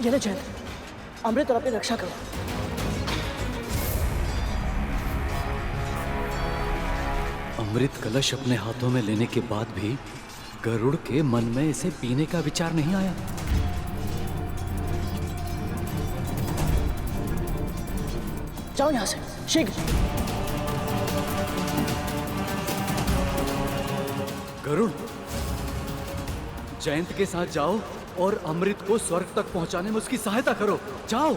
ये ले जैन, अमृत और अपनी रक्षा करो। अमृत कलश अपने हाथों में लेने के बाद भी गरुड़ के मन में इसे पीने का विचार नहीं आया। जाओ यहां से शीघ्र। गरुड़, जयंत के साथ जाओ और अमृत को स्वर्ग तक पहुंचाने में उसकी सहायता करो। जाओ।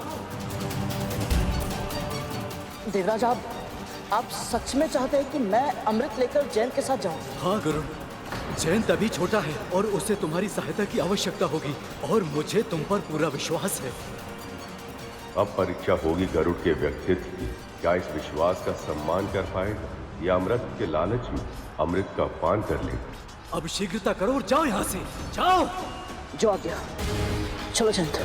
देवराज, आप सच में चाहते हैं कि मैं अमृत लेकर जैन के साथ जाऊं? हाँ गरुड़, जयंत अभी छोटा है और उसे तुम्हारी सहायता की आवश्यकता होगी और मुझे तुम पर पूरा विश्वास है। अब परीक्षा होगी गरुड़ के व्यक्तित्व की। क्या इस विश्वास का सम्मान कर पाएगा या अमृत के लालच में अमृत का पान कर लेगा? अब शीघ्रता करो और जाओ यहाँ से, जाओ। जो आज्ञा। चलो जयंत।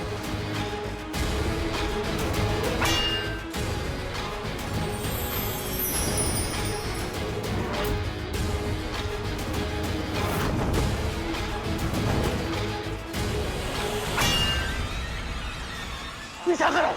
पीछा करो।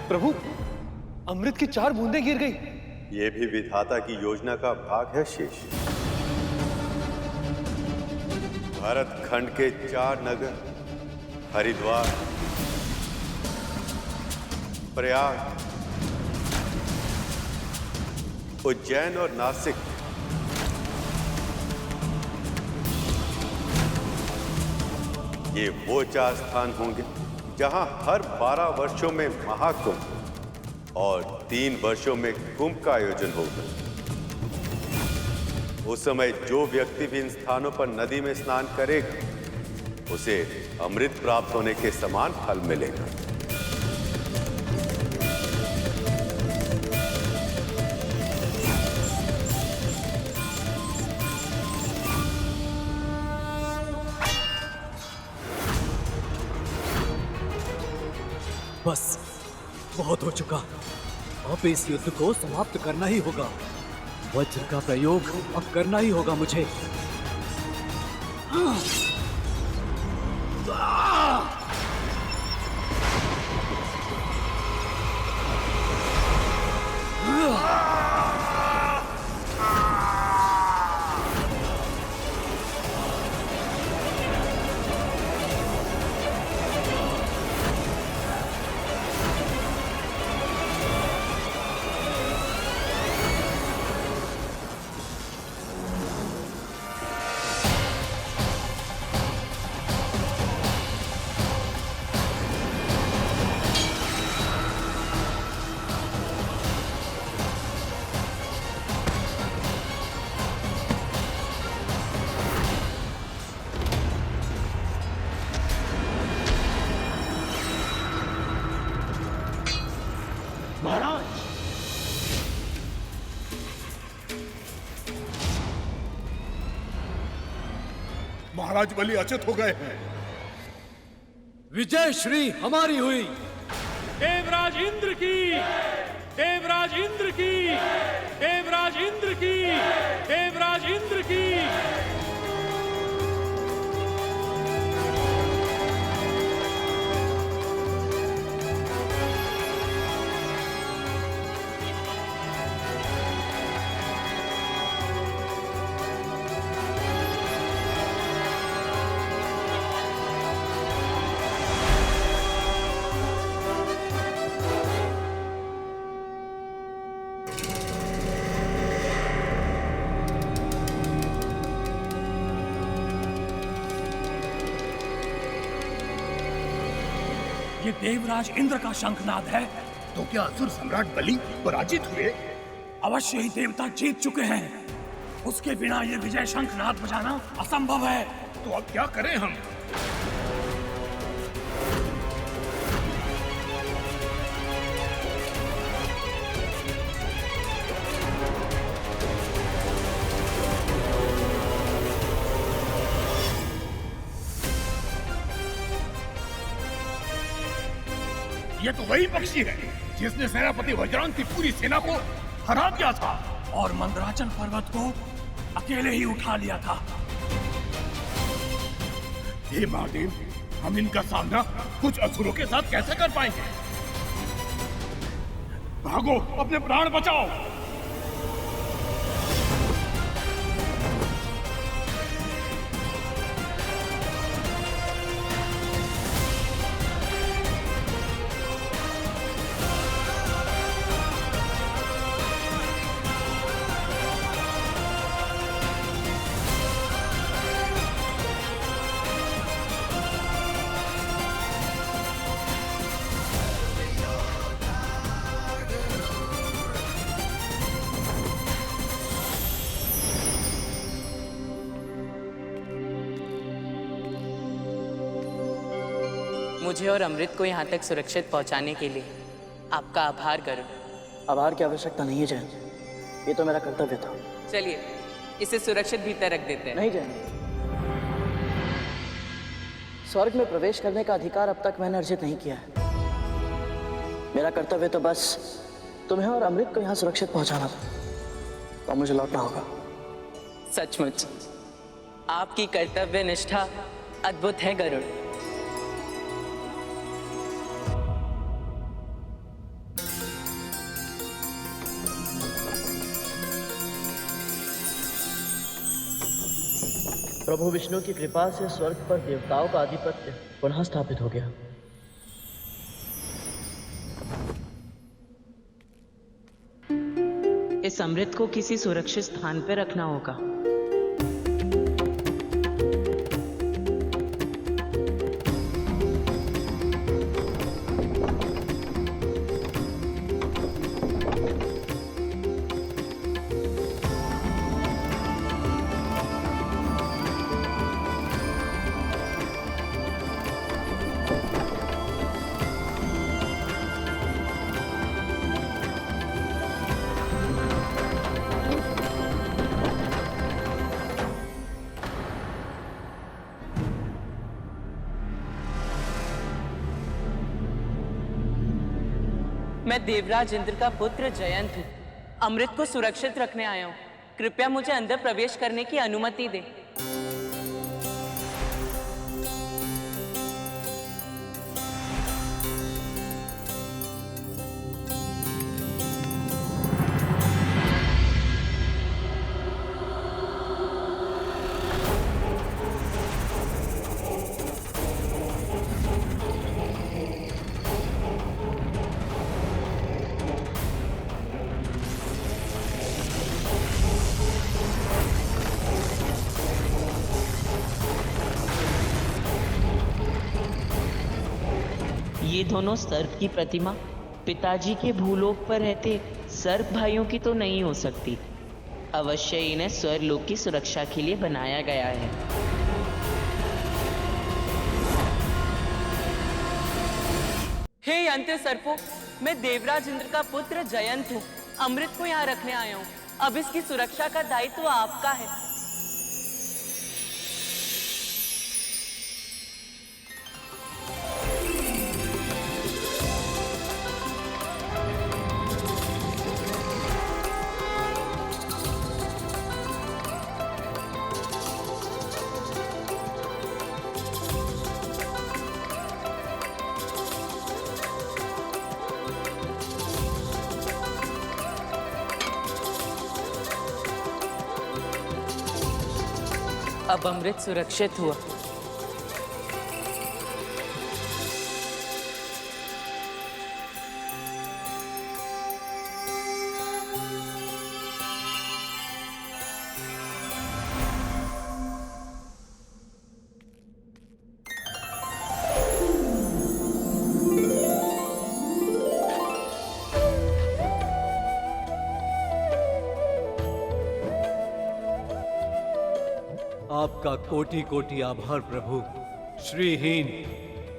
प्रभु, अमृत की 4 बूंदें गिर गई। ये भी विधाता की योजना का भाग है शेष। भारत खंड के 4 नगर हरिद्वार, प्रयाग, उज्जैन और नासिक ये वो 4 स्थान होंगे जहां हर 12 वर्षों में महाकुंभ और 3 वर्षों में कुंभ का आयोजन होगा। उस समय जो व्यक्ति भी इन स्थानों पर नदी में स्नान करेगा उसे अमृत प्राप्त होने के समान फल मिलेगा। बस बहुत हो चुका। अब इस युद्ध को समाप्त करना ही होगा। वज्र का प्रयोग अब करना ही होगा मुझे। महाराज बलि अचेत हो गए हैं। विजय श्री हमारी हुई। देवराज इंद्र की देवराज इंद्र की, देवराज इंद्र की, देवराज इंद्र की। ये देवराज इंद्र का शंखनाद है। तो क्या असुर सम्राट बलि पराजित हुए? अवश्य ही देवता जीत चुके हैं। उसके बिना ये विजय शंखनाद बजाना असंभव है। तो अब क्या करें हम? ये तो वही पक्षी है जिसने सेनापति वज्रांग की पूरी सेना को हरा दिया था और मंदराचल पर्वत को अकेले ही उठा लिया था। हे महादेव, हम इनका सामना कुछ असुरों के साथ कैसे कर पाएंगे? भागो, अपने प्राण बचाओ। मुझे और अमृत को यहाँ तक सुरक्षित पहुँचाने के लिए आपका आभार करूँ। आभार की आवश्यकता नहीं है जैन, ये तो मेरा कर्तव्य था। चलिए इसे सुरक्षित भीतर रख देते हैं। नहीं जैन, स्वर्ग में प्रवेश करने का अधिकार अब तक मैंने अर्जित नहीं किया है। मेरा कर्तव्य तो बस तुम्हें और अमृत को यहाँ सुरक्षित पहुँचाना था, और मुझे लौटना होगा। सचमुच आपकी कर्तव्य निष्ठा अद्भुत है गरुड़। प्रभु विष्णु की कृपा से स्वर्ग पर देवताओं का आधिपत्य पुनः स्थापित हो गया। इस अमृत को किसी सुरक्षित स्थान पर रखना होगा। मैं देवराज इंद्र का पुत्र जयंत हूँ। अमृत को सुरक्षित रखने आया हूँ। कृपया मुझे अंदर प्रवेश करने की अनुमति दें। ये दोनों सर्प की प्रतिमा पिताजी के भूलोक पर रहते सर्प भाइयों की तो नहीं हो सकती। अवश्य इन्हें स्वर्लोक की सुरक्षा के लिए बनाया गया है। हे अंत्य सर्पों, मैं देवराज इंद्र का पुत्र जयंत हूँ। अमृत को यहाँ रखने आया हूँ। अब इसकी सुरक्षा का दायित्व आपका है। अब अमृत सुरक्षित हुआ। आपका कोटि कोटि आभार प्रभु। श्रीहीन,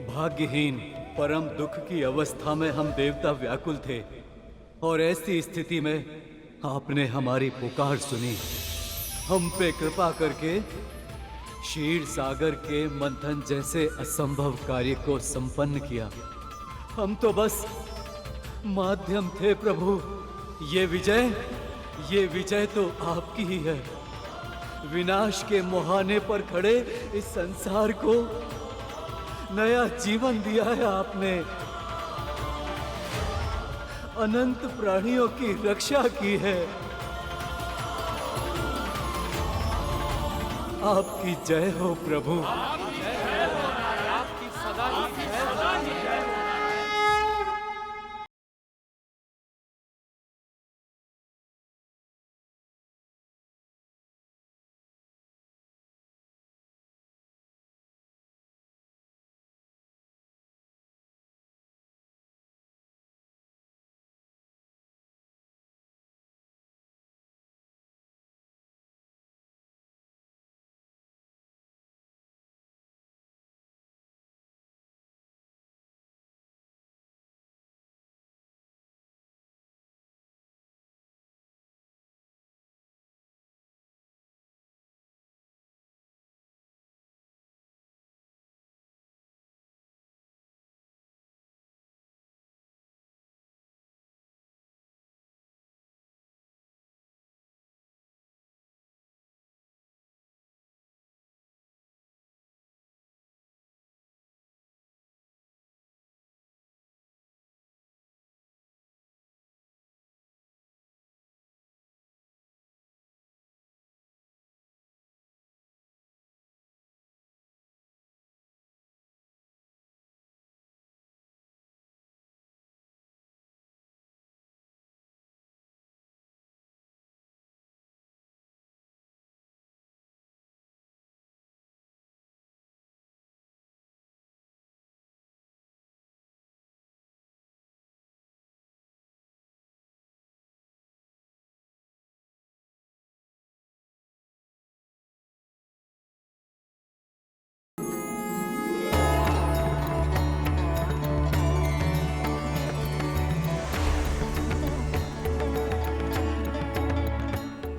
भाग्यहीन, परम दुख की अवस्था में हम देवता व्याकुल थे और ऐसी स्थिति में आपने हमारी पुकार सुनी। हम पे कृपा करके क्षीर सागर के मंथन जैसे असंभव कार्य को संपन्न किया। हम तो बस माध्यम थे प्रभु। ये विजय तो आपकी ही है। विनाश के मुहाने पर खड़े इस संसार को नया जीवन दिया है आपने। अनंत प्राणियों की रक्षा की है। आपकी जय हो प्रभु। आपकी सदा की जय हो।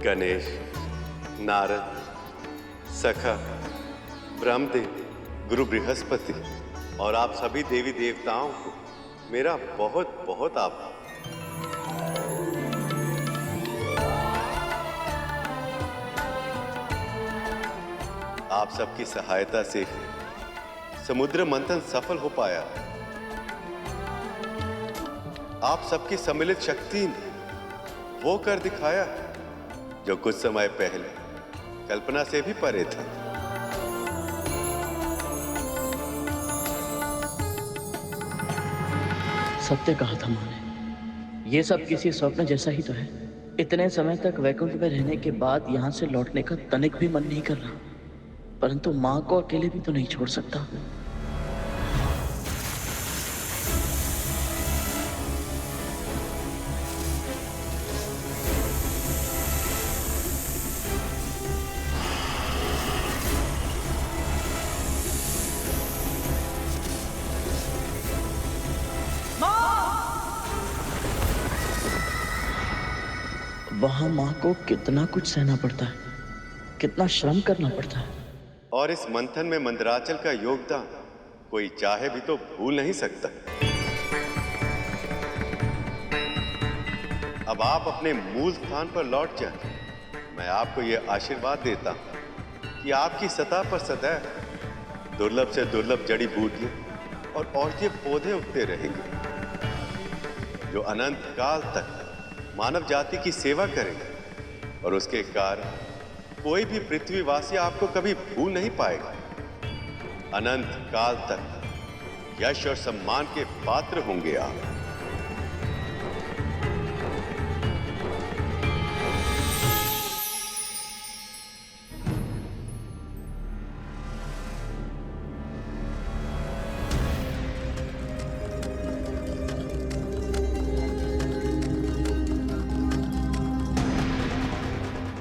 गणेश, नारद, सखा, ब्रह्मदेव, गुरु बृहस्पति और आप सभी देवी देवताओं को मेरा बहुत बहुत आभार। आप सबकी सहायता से समुद्र मंथन सफल हो पाया। आप सबकी सम्मिलित शक्ति ने वो कर दिखाया जो कुछ समय पहले कल्पना से भी परे था। सत्य कहा था माँ ने। ये सब किसी स्वप्न जैसा ही तो है। इतने समय तक वैकुंठ में रहने के बाद यहाँ से लौटने का तनिक भी मन नहीं कर रहा, परंतु माँ को अकेले भी तो नहीं छोड़ सकता। वहां माँ को कितना कुछ सहना पड़ता है, कितना श्रम करना पड़ता है। और इस मंथन में मंदराचल का योगदान कोई चाहे भी तो भूल नहीं सकता। अब आप अपने मूल स्थान पर लौट जाएं। मैं आपको यह आशीर्वाद देता हूं कि आपकी सतह पर सदैव दुर्लभ से दुर्लभ जड़ी बूटियां और औषधीय पौधे उगते रहेंगे, जो अनंत काल तक मानव जाति की सेवा करेंगे और उसके कारण कोई भी पृथ्वीवासी आपको कभी भूल नहीं पाएगा। अनंत काल तक यश और सम्मान के पात्र होंगे आप।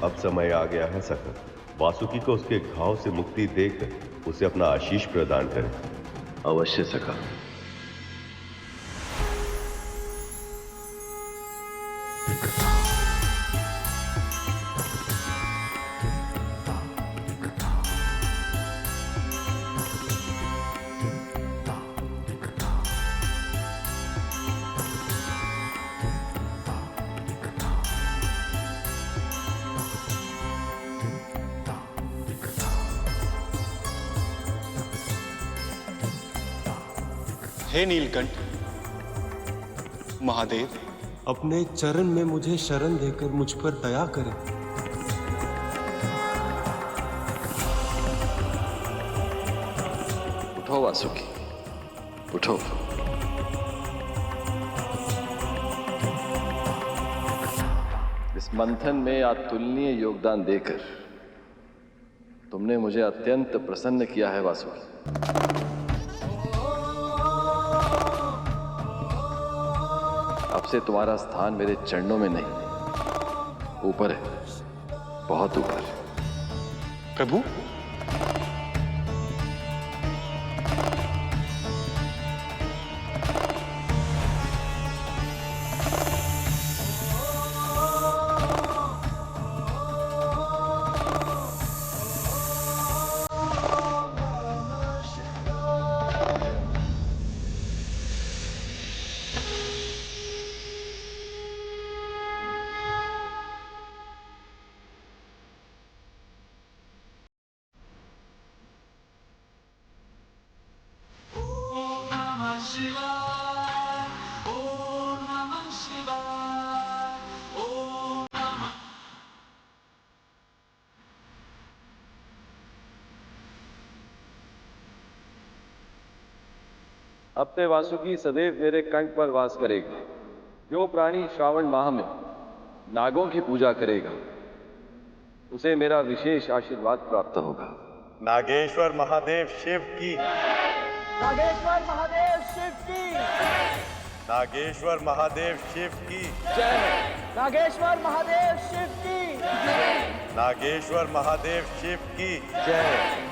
अब समय आ गया है सखा, वासुकी को उसके घाव से मुक्ति देकर उसे अपना आशीष प्रदान करें। अवश्य सखा। हे नीलकंठ, महादेव, अपने चरण में मुझे शरण देकर मुझ पर दया करें। उठो वासुकी, उठो। इस मंथन में अतुलनीय योगदान देकर तुमने मुझे अत्यंत प्रसन्न किया है वासुकी। अब से तुम्हारा स्थान मेरे चरणों में नहीं, ऊपर है, बहुत ऊपर। प्रभु, अब से वासुकी सदैव मेरे कंठ पर वास करेगा। जो प्राणी श्रावण माह में नागों की पूजा करेगा उसे मेरा विशेष आशीर्वाद प्राप्त होगा। नागेश्वर महादेव शिव की। नागेश्वर महादेव शिव की नागेश्वर महादेव शिव की नागेश्वर महादेव शिव की नागेश्वर महादेव शिव की जय।